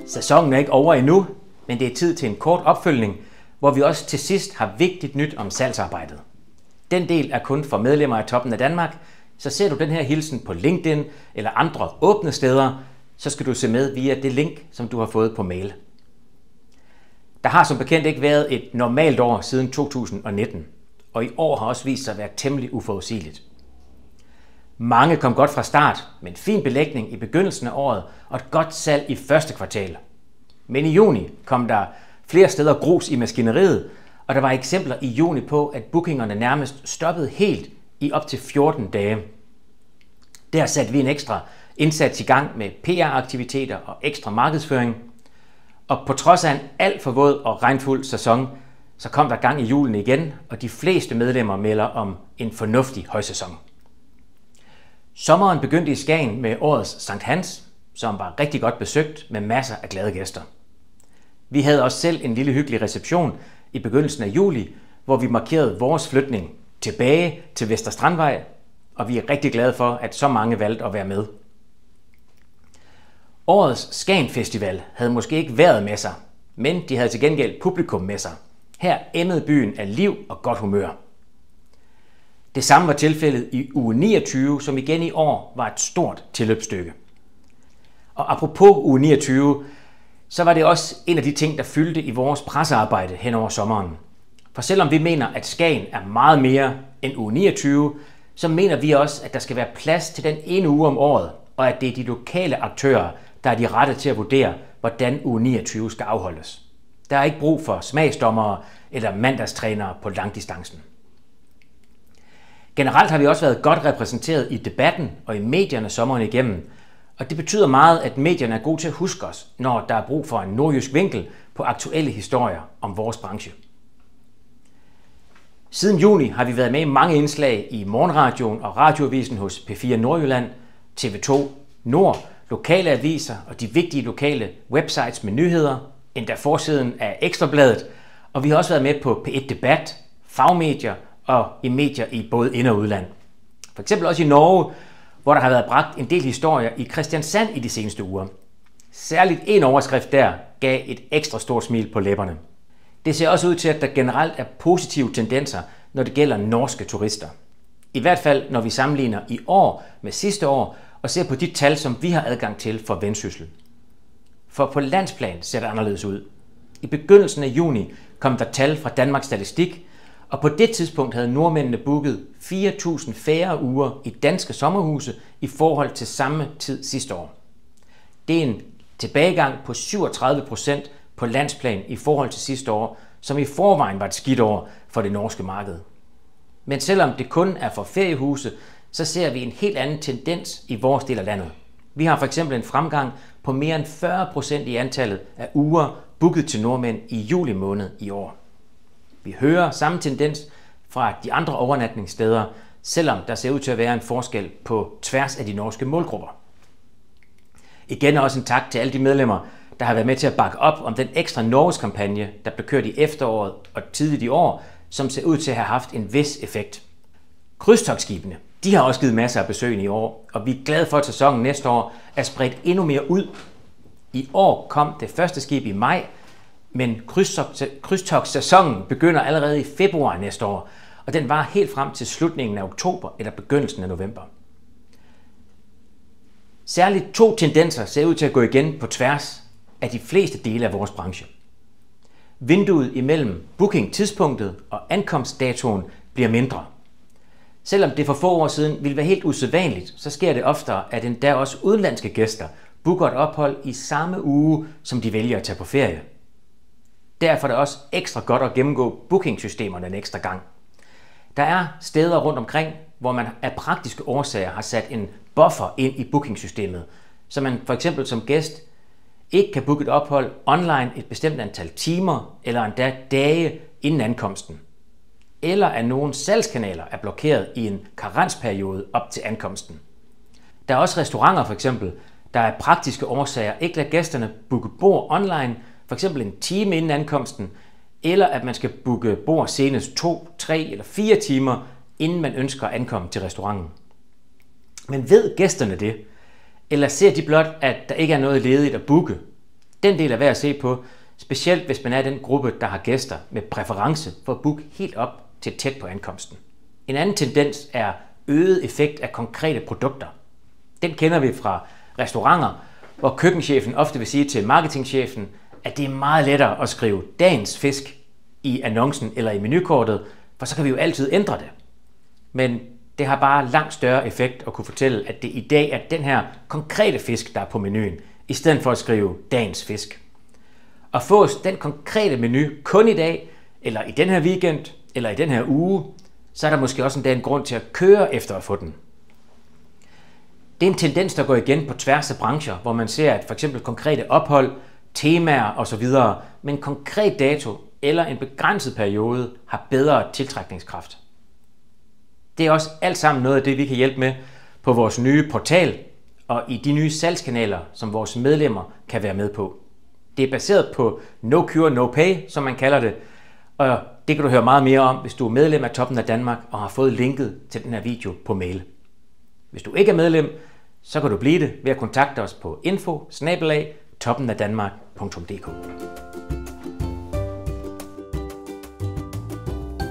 Sæsonen er ikke over endnu, men det er tid til en kort opfølgning, hvor vi også til sidst har vigtigt nyt om salgsarbejdet. Den del er kun for medlemmer af Toppen af Danmark, så ser du den her hilsen på LinkedIn eller andre åbne steder, så skal du se med via det link, som du har fået på mail. Der har som bekendt ikke været et normalt år siden 2019, og i år har også vist sig at være temmelig uforudsigeligt. Mange kom godt fra start, med en fin belægning i begyndelsen af året og et godt salg i første kvartal. Men i juni kom der flere steder grus i maskineriet, og der var eksempler i juni på, at bookingerne nærmest stoppede helt i op til 14 dage. Der satte vi en ekstra indsats i gang med PR-aktiviteter og ekstra markedsføring. Og på trods af en alt for våd og regnfuld sæson, så kom der gang i julen igen, og de fleste medlemmer melder om en fornuftig højsæson. Sommeren begyndte i Skagen med årets Sankt Hans, som var rigtig godt besøgt med masser af glade gæster. Vi havde også selv en lille hyggelig reception i begyndelsen af juli, hvor vi markerede vores flytning tilbage til Vester Strandvej, og vi er rigtig glade for, at så mange valgte at være med. Årets Skagen Festival havde måske ikke været med sig, men de havde til gengæld publikum med sig. Her emmede byen af liv og godt humør. Det samme var tilfældet i uge 29, som igen i år var et stort tilløbsstykke. Og apropos uge 29, så var det også en af de ting, der fyldte i vores pressearbejde hen over sommeren. For selvom vi mener, at Skagen er meget mere end uge 29, så mener vi også, at der skal være plads til den ene uge om året, og at det er de lokale aktører, der er de rette til at vurdere, hvordan uge 29 skal afholdes. Der er ikke brug for smagsdommere eller mandagstrænere på langdistancen. Generelt har vi også været godt repræsenteret i debatten og i medierne sommeren igennem, og det betyder meget, at medierne er gode til at huske os, når der er brug for en nordjysk vinkel på aktuelle historier om vores branche. Siden juni har vi været med i mange indslag i Morgenradioen og Radioavisen hos P4 Nordjylland, TV2 Nord, lokale aviser og de vigtige lokale websites med nyheder, endda forsiden af Ekstrabladet, og vi har også været med på P1 Debat, fagmedier og i medier i både ind- og udland. For eksempel også i Norge, hvor der har været bragt en del historier i Kristiansand i de seneste uger. Særligt en overskrift der gav et ekstra stort smil på læberne. Det ser også ud til, at der generelt er positive tendenser, når det gælder norske turister. I hvert fald, når vi sammenligner i år med sidste år og ser på de tal, som vi har adgang til for Vendsyssel. For på landsplan ser det anderledes ud. I begyndelsen af juni kom der tal fra Danmarks Statistik, og på det tidspunkt havde nordmændene booket 4.000 færre uger i danske sommerhuse i forhold til samme tid sidste år. Det er en tilbagegang på 37% på landsplan i forhold til sidste år, som i forvejen var et skidt år for det norske marked. Men selvom det kun er for feriehuse, så ser vi en helt anden tendens i vores del af landet. Vi har for eksempel en fremgang på mere end 40% i antallet af uger booket til nordmænd i juli måned i år. Vi hører samme tendens fra de andre overnatningssteder, selvom der ser ud til at være en forskel på tværs af de norske målgrupper. Igen også en tak til alle de medlemmer, der har været med til at bakke op om den ekstra Norges-kampagne, der blev kørt i efteråret og tidligt i år, som ser ud til at have haft en vis effekt. Krydstogtskibene, de har også givet masser af besøg i år, og vi er glade for, at sæsonen næste år er spredt endnu mere ud. I år kom det første skib i maj, men krydstogtsæsonen begynder allerede i februar næste år, og den var helt frem til slutningen af oktober eller begyndelsen af november. Særligt to tendenser ser ud til at gå igen på tværs af de fleste dele af vores branche. Vinduet imellem booking-tidspunktet og ankomstdatoen bliver mindre. Selvom det for få år siden ville være helt usædvanligt, så sker det oftere, at endda også udenlandske gæster booker et ophold i samme uge, som de vælger at tage på ferie. Derfor er det også ekstra godt at gennemgå bookingsystemerne en ekstra gang. Der er steder rundt omkring, hvor man af praktiske årsager har sat en buffer ind i bookingsystemet, så man for eksempel som gæst ikke kan booke et ophold online et bestemt antal timer eller endda dage inden ankomsten. Eller at nogle salgskanaler er blokeret i en karensperiode op til ankomsten. Der er også restauranter for eksempel, der af praktiske årsager ikke lader gæsterne booke bord online, for eksempel en time inden ankomsten, eller at man skal booke bord senest 2, 3 eller 4 timer, inden man ønsker at ankomme til restauranten. Men ved gæsterne det? Eller ser de blot, at der ikke er noget ledigt at booke? Den del er værd at se på, specielt hvis man er den gruppe, der har gæster med præference for at booke helt op til tæt på ankomsten. En anden tendens er øget effekt af konkrete produkter. Den kender vi fra restauranter, hvor køkkenchefen ofte vil sige til marketingchefen, at det er meget lettere at skrive dagens fisk i annoncen eller i menukortet, for så kan vi jo altid ændre det. Men det har bare langt større effekt at kunne fortælle, at det i dag er den her konkrete fisk, der er på menuen, i stedet for at skrive dagens fisk. Og fås den konkrete menu kun i dag, eller i den her weekend, eller i den her uge, så er der måske også en grund til at køre efter at få den. Det er en tendens, der går igen på tværs af brancher, hvor man ser, at f.eks. konkrete ophold, temaer osv. med en konkret dato eller en begrænset periode har bedre tiltrækningskraft. Det er også alt sammen noget af det, vi kan hjælpe med på vores nye portal og i de nye salgskanaler, som vores medlemmer kan være med på. Det er baseret på No Cure, No Pay, som man kalder det, og det kan du høre meget mere om, hvis du er medlem af Toppen af Danmark og har fået linket til den her video på mail. Hvis du ikke er medlem, så kan du blive det ved at kontakte os på info@toppenafdanmark.dk.